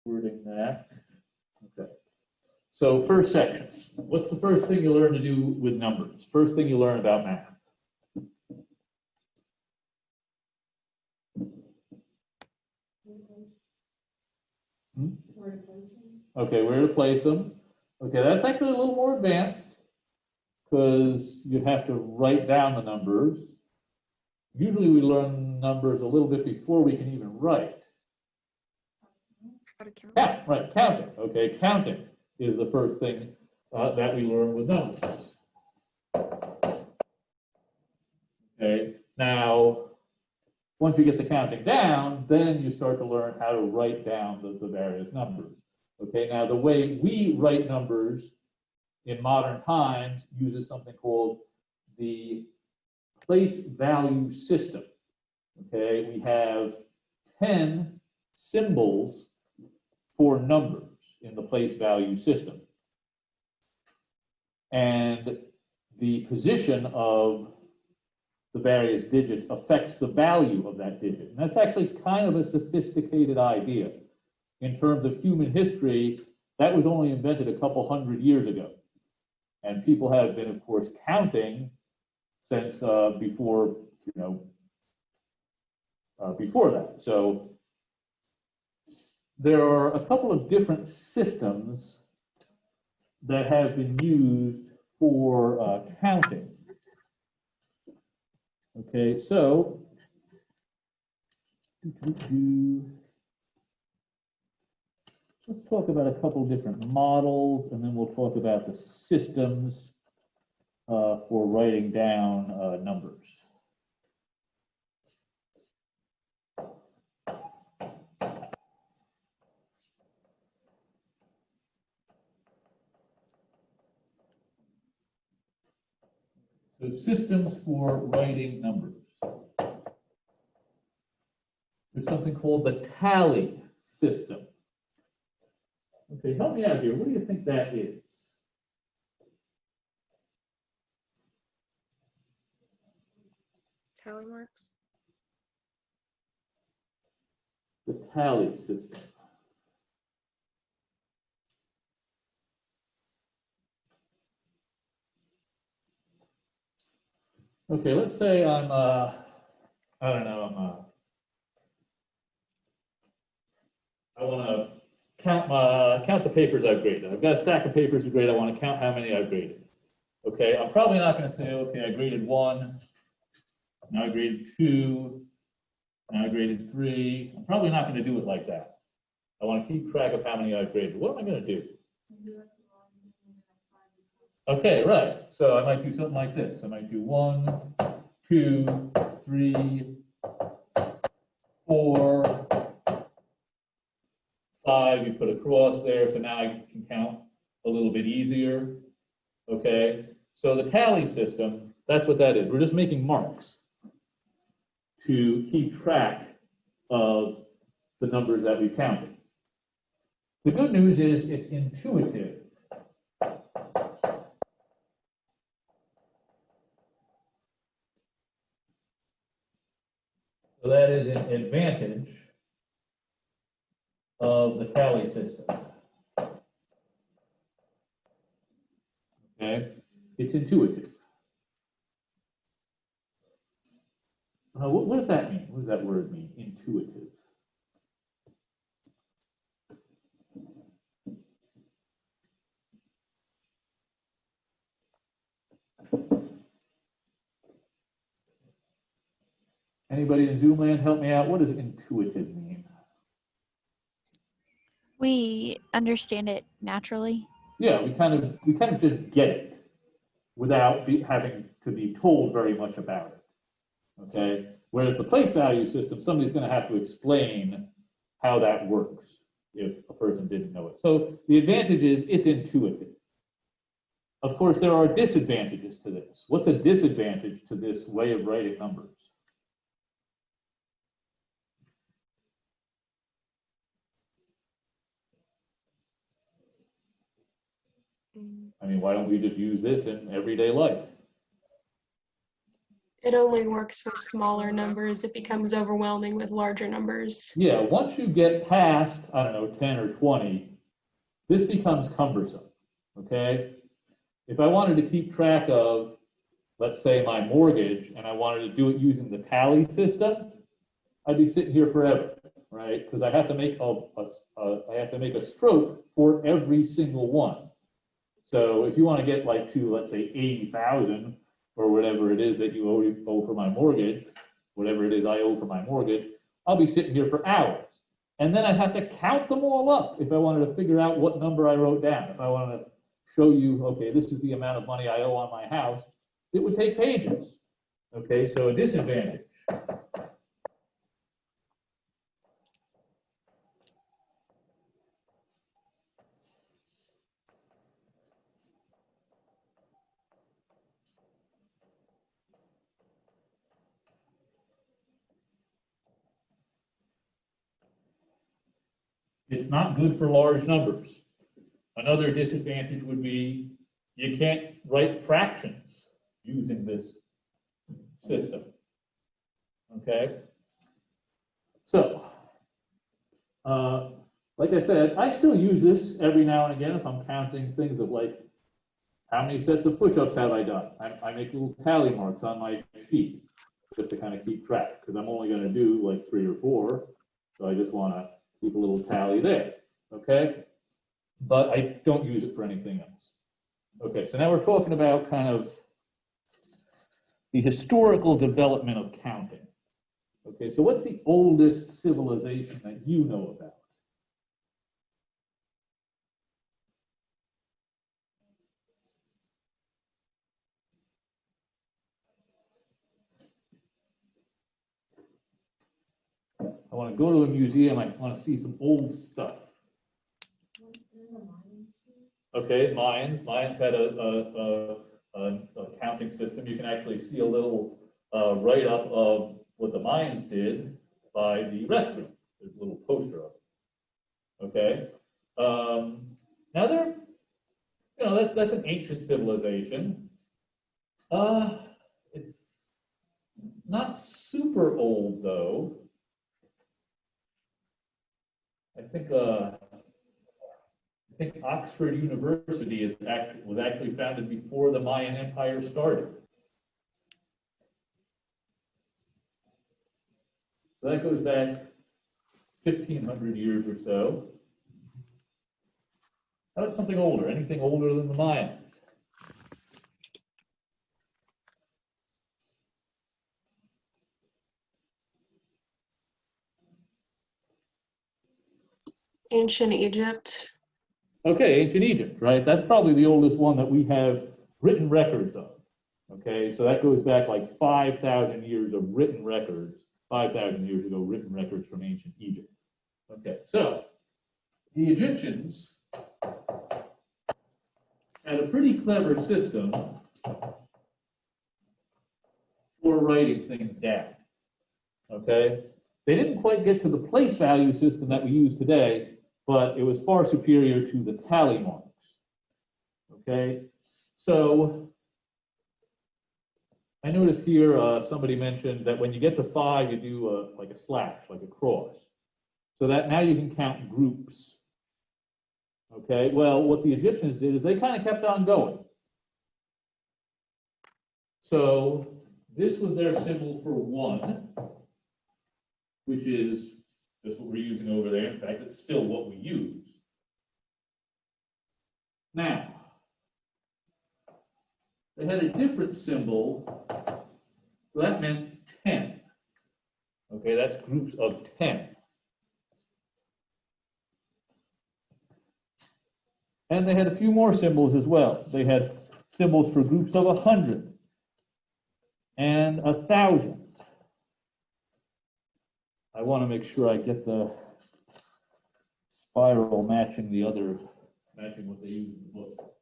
wording that. Okay. So first section. What's the first thing you learn to do with numbers? First thing you learn about math. Okay, where to place them. Okay, that's actually a little more advanced because you have to write down the numbers. Usually we learn numbers a little bit before we can even write. How to count. Count, right, counting. Okay, counting is the first thing that we learn with numbers. Okay, now, once you get the counting down, then you start to learn how to write down the various numbers. Okay, now the way we write numbers in modern times uses something called the place value system. Okay, we have 10 symbols for numbers in the place value system. And the position of the various digits affects the value of that digit. And that's actually kind of a sophisticated idea. In terms of human history, that was only invented a couple hundred years ago. And people have been, of course, counting since before that. So there are a couple of different systems that have been used for counting. Okay, so let's talk about a couple of different models, and then we'll talk about the systems for writing down numbers. So systems for writing numbers. There's something called the tally system. Okay, help me out here. What do you think that is? Tally marks. The tally system. Okay, let's say I'm, I don't know, I want to count the papers I've graded. I've got a stack of papers to grade. I want to count how many I've graded. Okay, I'm probably not going to say, okay, I graded 1, now I graded 2, now I graded 3. I'm probably not going to do it like that. I want to keep track of how many I've graded. What am I going to do? Okay, right. So I might do something like this. I might do 1, 2, 3, 4, 5. You put a cross there, so now I can count a little bit easier. Okay, so the tally system, that's what that is. We're just making marks to keep track of the numbers that we counted. The good news is it's intuitive. So that is an advantage of the tally system. Okay, it's intuitive. What does that mean? What does that word mean? Intuitive. Anybody in Zoom land help me out? What does intuitive mean? We understand it naturally. Yeah, we kind of just get it without having to be told very much about it. Okay. Whereas the place value system, somebody's going to have to explain how that works if a person didn't know it. So the advantage is it's intuitive. Of course, there are disadvantages to this. What's a disadvantage to this way of writing numbers? I mean, why don't we just use this in everyday life? It only works for smaller numbers. It becomes overwhelming with larger numbers. Yeah, once you get past, I don't know, 10 or 20, this becomes cumbersome, okay? If I wanted to keep track of, let's say, my mortgage, and I wanted to do it using the tally system, I'd be sitting here forever, right? Because I have to make a stroke for every single one. So if you want to get like to, let's say, 80,000 or whatever it is that you owe for my mortgage, whatever it is I owe for my mortgage, I'll be sitting here for hours. And then I'd have to count them all up if I wanted to figure out what number I wrote down. If I wanted to show you, okay, this is the amount of money I owe on my house, it would take pages. Okay, so a disadvantage. It's not good for large numbers. Another disadvantage would be you can't write fractions using this system. Okay? So, like I said, I still use this every now and again if I'm counting things of like, how many sets of push-ups have I done? I make little tally marks on my sheet just to kind of keep track, because I'm only going to do like 3 or 4. So I just want to keep a little tally there. Okay? But I don't use it for anything else. Okay, so now we're talking about kind of the historical development of counting. Okay, so what's the oldest civilization that you know about? I want to go to a museum. I want to see some old stuff. Okay, Mayans had a counting system. You can actually see a little write-up of what the Mayans did by the restroom. There's a little poster of it. Okay. Now they're, that's an ancient civilization. It's not super old though. I think Oxford University was actually founded before the Mayan Empire started. So that goes back 1,500 years or so. How about something older? Anything older than the Mayans? Ancient Egypt. Okay, ancient Egypt, right? That's probably the oldest one that we have written records of. Okay, so that goes back like 5,000 years of written records, 5,000 years ago, written records from ancient Egypt. Okay, so the Egyptians had a pretty clever system for writing things down. Okay, they didn't quite get to the place value system that we use today, but it was far superior to the tally marks. Okay, so I noticed here somebody mentioned that when you get to 5, you do like a slash, like a cross. So that now you can count groups. Okay, well, what the Egyptians did is they kind of kept on going. So this was their symbol for 1, which is just what we're using over there. In fact, it's still what we use. Now, they had a different symbol. So that meant 10. Okay, that's groups of 10. And they had a few more symbols as well. They had symbols for groups of 100 and 1,000. I want to make sure I get the spiral matching what they use in the book.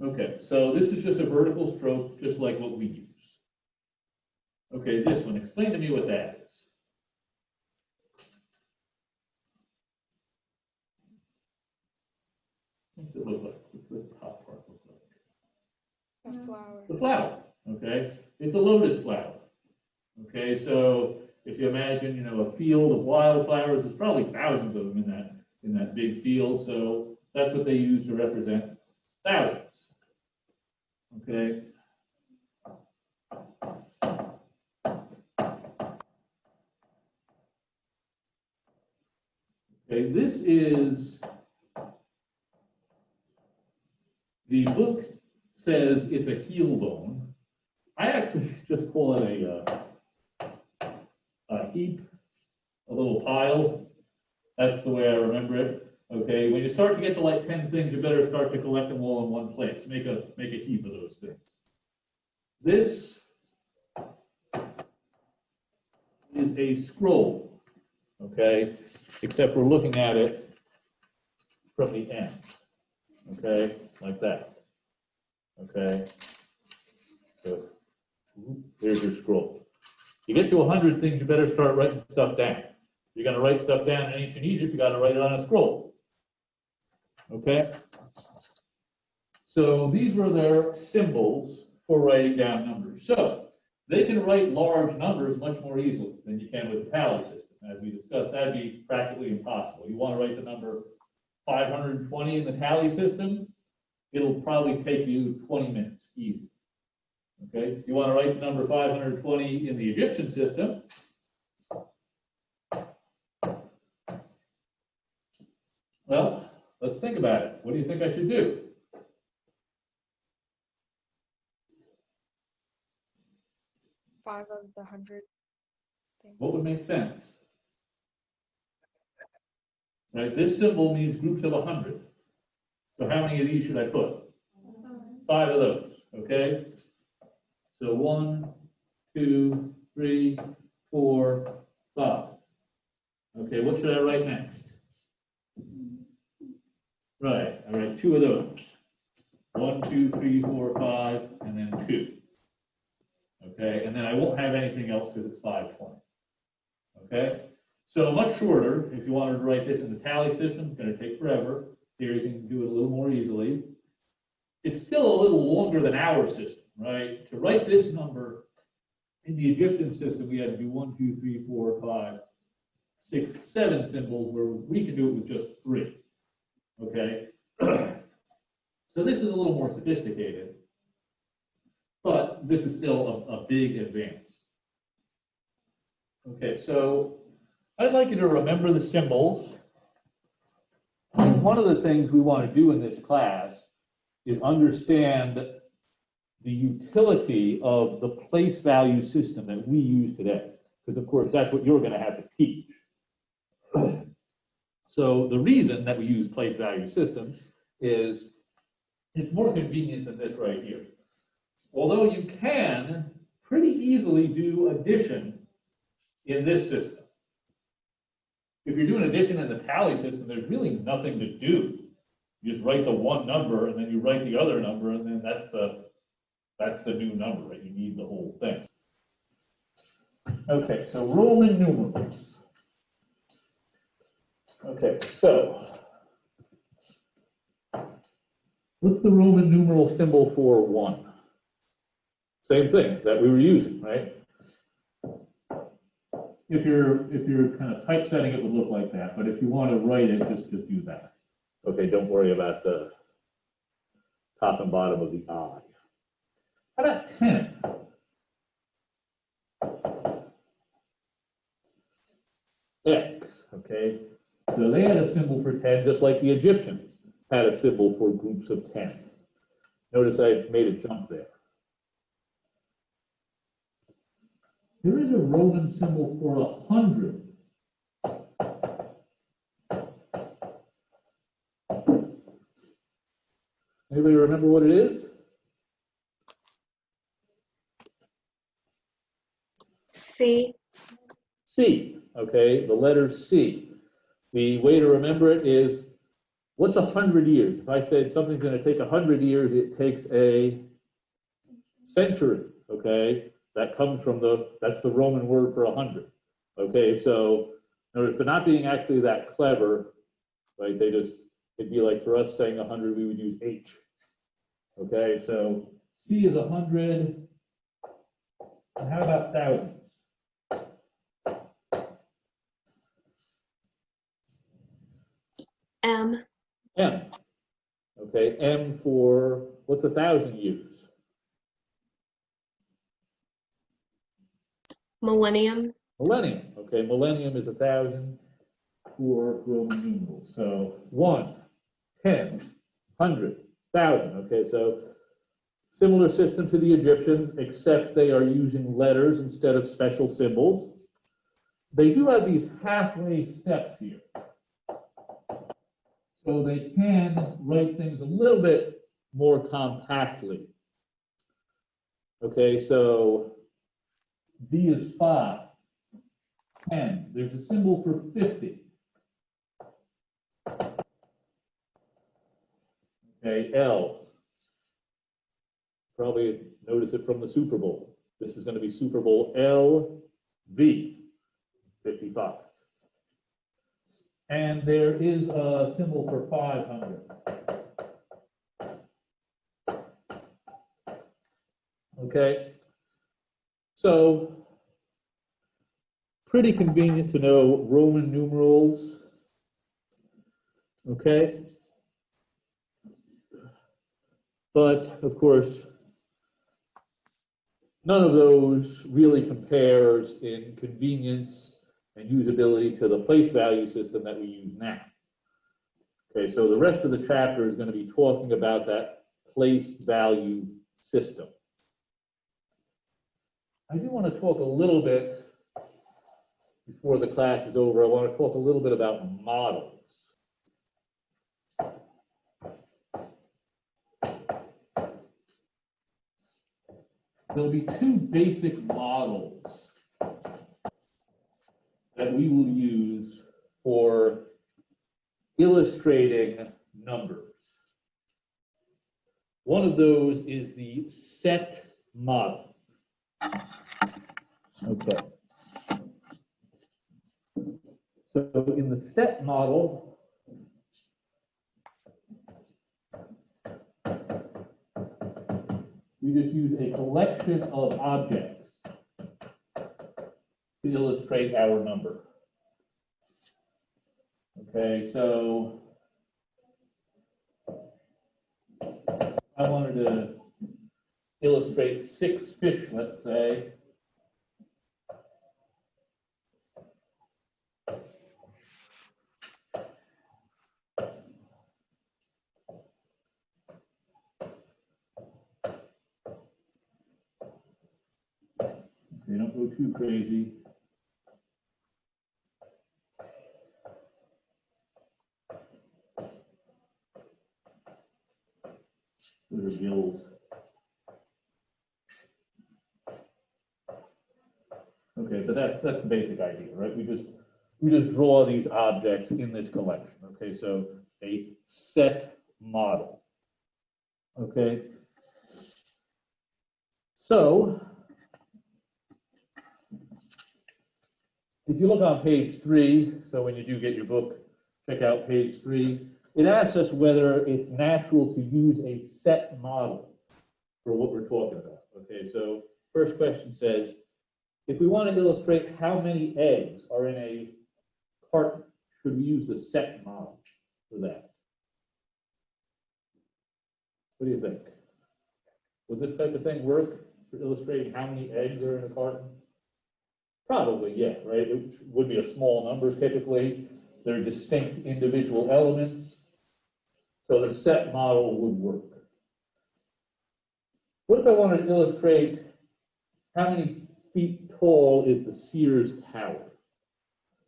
Okay, so this is just a vertical stroke, just like what we use. Okay, this one, explain to me what that is. What's it look like? What's the top part look like? A flower. The flower, okay? It's a lotus flower. Okay, so if you imagine, you know, a field of wildflowers, there's probably thousands of them in that big field, so that's what they use to represent thousands. Okay. Okay, this is, the book says it's a heel bone. I actually just call it a heap, a little pile. That's the way I remember it. Okay, when you start to get to like 10 things, you better start to collect them all in one place. Make a heap of those things. This is a scroll, okay, except we're looking at it from the end, okay, like that, okay. So here's your scroll. You get to 100 things, you better start writing stuff down. If you're going to write stuff down in ancient Egypt, you got to write it on a scroll, okay. So these were their symbols for writing down numbers. So they can write large numbers much more easily than you can with the tally system. As we discussed, that'd be practically impossible. You want to write the number 520 in the tally system, it'll probably take you 20 minutes, easy. Okay, if you want to write the number 520 in the Egyptian system, well, let's think about it. What do you think I should do? Five of the 100 things. What would make sense? Right, this symbol means groups of 100. So how many of these should I put? 5 of those, okay? So 1, 2, 3, 4, 5. Okay, what should I write next? Right, I write 2 of those. 1, 2, 3, 4, 5, and then 2. Okay, and then I won't have anything else because it's 520. Okay, so much shorter. If you wanted to write this in the tally system, it's going to take forever. Here you can do it a little more easily. It's still a little longer than our system, right? To write this number in the Egyptian system, we had to do 1, 2, 3, 4, 5, 6, 7 symbols, where we can do it with just 3. Okay, so this is a little more sophisticated, but this is still a big advance. Okay, so I'd like you to remember the symbols. One of the things we want to do in this class is understand the utility of the place value system that we use today, because of course that's what you're going to have to teach. So the reason that we use place value systems is it's more convenient than this right here. Although you can pretty easily do addition in this system. If you're doing addition in the tally system, there's really nothing to do. You just write the one number and then you write the other number, and then that's the new number, right? You need the whole thing. Okay, so Roman numerals. Okay, so what's the Roman numeral symbol for 1? Same thing that we were using, right? If you're kind of typesetting, it would look like that, but if you want to write it, just do that. Okay, don't worry about the top and bottom of the I. How about 10? X, okay? So they had a symbol for 10, just like the Egyptians had a symbol for groups of 10. Notice I made a jump there. There is a Roman symbol for 100. Anybody remember what it is? C. C, okay, the letter C. The way to remember it is What's 100 years? If I said something's going to take 100 years, it takes a century, okay? That comes from that's the Roman word for 100, okay? So notice they're not being actually that clever, right? It'd be like for us saying 100, we would use H, okay? So C is 100, and how about thousands? M. M, okay? M for, what's 1,000 years? Millennium. Millennium, okay? Millennium is 1,000 for Roman numerals. So 1, 10, 100, 1,000, okay? So similar system to the Egyptians, except they are using letters instead of special symbols. They do have these halfway steps here. So they can write things a little bit more compactly. Okay, so D is 5, 10. There's a symbol for 50. Okay, L. Probably notice it from the Super Bowl. This is going to be Super Bowl LV, 55. And there is a symbol for 500. Okay, so pretty convenient to know Roman numerals. Okay, but of course, none of those really compares in convenience and usability to the place value system that we use now. Okay, so the rest of the chapter is going to be talking about that place value system. I do want to talk a little bit, before the class is over, I want to talk a little bit about models. There'll be two basic models that we will use for illustrating numbers. One of those is the set model. Okay. So in the set model, we just use a collection of objects to illustrate our number. Okay, so I wanted to illustrate 6 fish, let's say. Okay, don't go too crazy. Those are gills. Okay, but that's the basic idea, right? We just draw these objects in this collection. Okay, so a set model. Okay. So if you look on page 3, so when you do get your book, check out page 3. It asks us whether it's natural to use a set model for what we're talking about. Okay, so first question says, if we want to illustrate how many eggs are in a carton, should we use the set model for that? What do you think? Would this type of thing work for illustrating how many eggs are in a carton? Probably, yeah, right? It would be a small number typically. They're distinct individual elements. So the set model would work. What if I wanted to illustrate how many feet tall is the Sears Tower?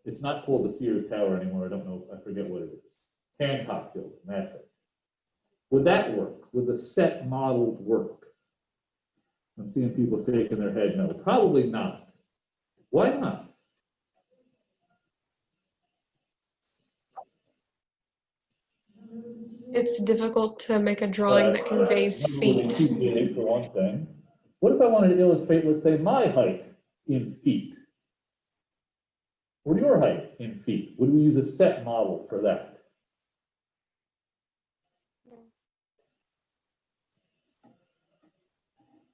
It's not called the Sears Tower anymore. I don't know. I forget what it is. Hancock Building, that's it. Would that work? Would the set model work? I'm seeing people shaking their head no. Probably not. Why not? It's difficult to make a drawing that conveys Number would be feet. too big for one thing. What if I wanted to illustrate, let's say, my height in feet? Or your height in feet? Would we use a set model for that?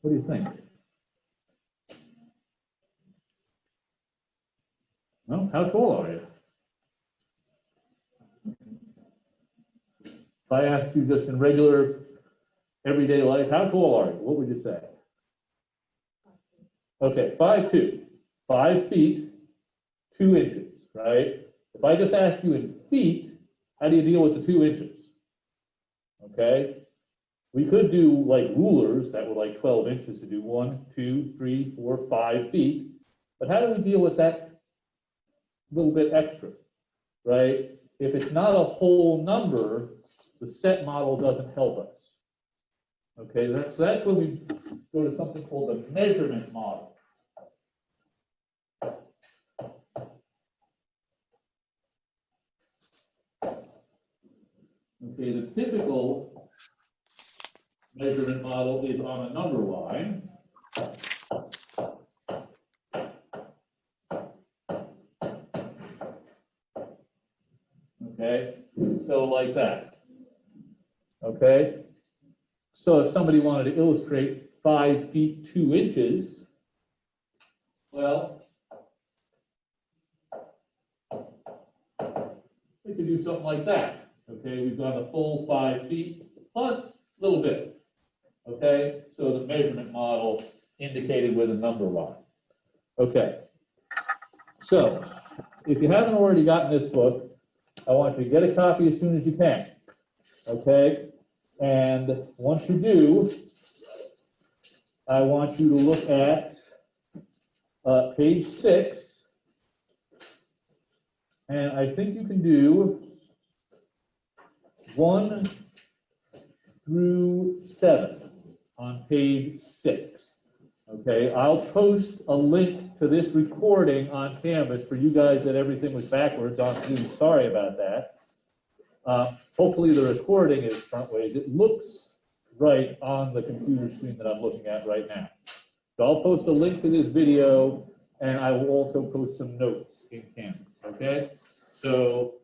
What do you think? No? How tall are you? If I asked you just in regular, everyday life, how tall are you? What would you say? Okay, 5'2", 5 feet, 2 inches, right? If I just ask you in feet, how do you deal with the 2 inches? Okay, we could do like rulers that were like 12 inches to do 1, 2, 3, 4, 5 feet. But how do we deal with that little bit extra, right? If it's not a whole number, the set model doesn't help us. Okay, that's when we go to something called the measurement model. Okay, the typical measurement model is on a number line. Okay, so like that. Okay, so if somebody wanted to illustrate 5 feet 2 inches, well, we could do something like that. Okay, we've got a full 5 feet plus a little bit. Okay, so the measurement model indicated with a number line. Okay, so if you haven't already gotten this book, I want you to get a copy as soon as you can. Okay, and once you do, I want you to look at page 6, and I think you can do 1 through 7 on page 6. Okay, I'll post a link to this recording on Canvas for you guys that everything was backwards on Zoom. Sorry about that. Hopefully the recording is front ways. It looks right on the computer screen that I'm looking at right now. So I'll post a link to this video, and I will also post some notes in Canvas. Okay, so